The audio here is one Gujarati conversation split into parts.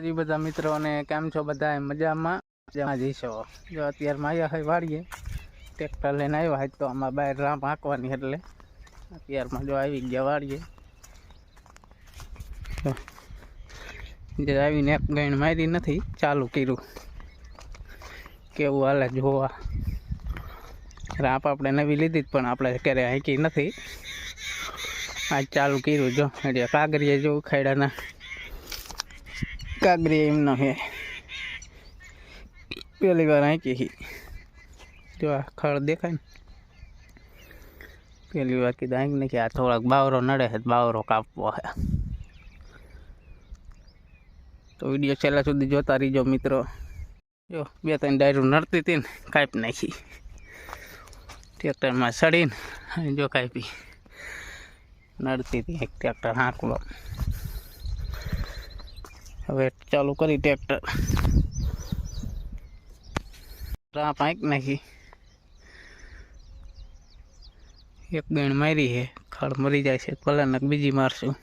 જી બધા મિત્રોને કેમ છો? બધા મજામાં જઈશો? જો અત્યારમાં આવ્યા હોય વાળીએ, ટ્રેક્ટર લઈને આવ્યા હોય તો આમાં બહાર રામ હાંકવાની, એટલે અત્યારમાં જો આવી ગયા વાળીએ. જે આવીને એક ગણ મારી નથી, ચાલુ કર્યું. કેવું હાલે જોવા. રાપ આપણે નવી લીધી જ, પણ આપણે ક્યારે હાંકી નથી. આજ ચાલુ કર્યું. જો એટલે કાગરીએ જો ખાયડાના કાગરી એમનો હે, પહેલી વાર હાંકી. જો આ ખડ દેખાય ને, પહેલી વાર કીધું હાંકી નાખી. આ થોડાક બાવરો નડે છે, બાવરો કાપવો છે. તો વિડીયો છેલ્લા સુધી જોતા રહીજો મિત્રો. જો 2-3 ડાયરું નડતી હતી ને, કાપી નાખી ટ્રેક્ટરમાં સડીને. જો કાપી નડતી હતી એક ટ્રેક્ટર હાંકલો. હવે ચાલુ કરી ટ્રેક્ટર. રાપ હાંકી નાખી. એક ગણ મારી છે, ખડ મરી જાય છે ભલે ને બીજી મારશું.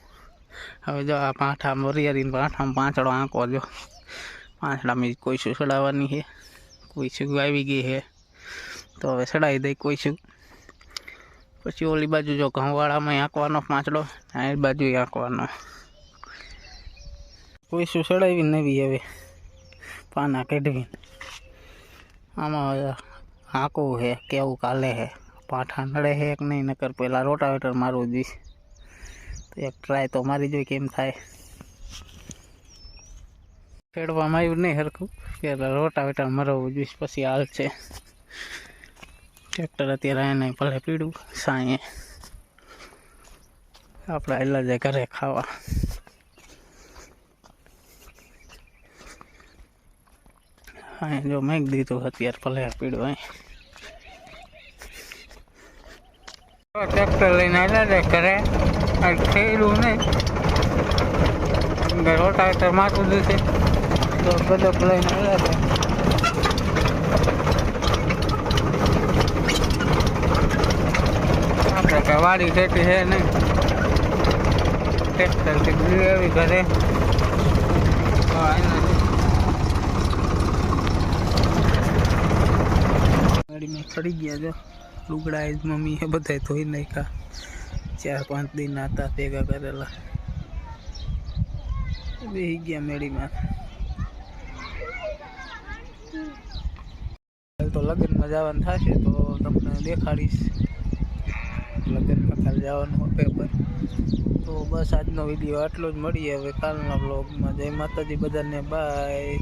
હવે જો આ પાંઠા મરિયારીને પાંઠામાં પાંચડો આંકો. જો પાંચડામાં કોઈશું ચડાવવાની છે, કોઈશું આવી ગઈ છે તો હવે ચડાવી દઈ કોઈશું. પછી ઓલી બાજુ જો ઘઉંવાળામાં આંકવાનો પાંચડો, આ બાજુ આંકવાનો. કોઈશું ચડાવી નવી હવે પાના કાઢવી. આમાં આંકવું છે, કેવું કાલે છે, પાઠા નડે છે કે નહીં. નકર પહેલાં રોટાવેટર મારવું જોઈશ. તો એક ટ્રાય તો મારી જોઈ કેમ થાય. ખેડવામાં આવ્યું નહીં સરખું, પહેલાં રોટાવેટર મરવવું જોઈશ, પછી હાલ છે. ટ્રેક્ટર અત્યારે એને ભલે પીડું સાંયે, આપણે આવેલા જાય ઘરે ખાવા. હા જો મેં દીધું અત્યારે ભલે પીડું. અહીં ટ્રેક્ટર લઈને આવેલા જાય ઘરે, ખેડું નહીં રોટાવેટર મારવું દીધું. તો બધો લઈને આવેલા જાય. આપણે કઈ વાડી ખેતી છે નહીં, ટ્રેક્ટરથી દીધી આવી ઘરે. ગાડીમાં ચડી ગયા. જો લુગડા મમ્મી એ બધા ધોઈ નાખ્યા. 4-5 દિન હતા ભેગા કરેલા. બેસી ગયા મેળીમાં. તો લગ્નમાં જવાનું થશે તો તમને દેખાડીશ. લગ્નમાં કાલે જવાનું પેપર. તો બસ આજનો વિડીયો આટલો જ. મળીએ હવે કાલના બ્લોગમાં. જય માતાજી બધાને, બાય.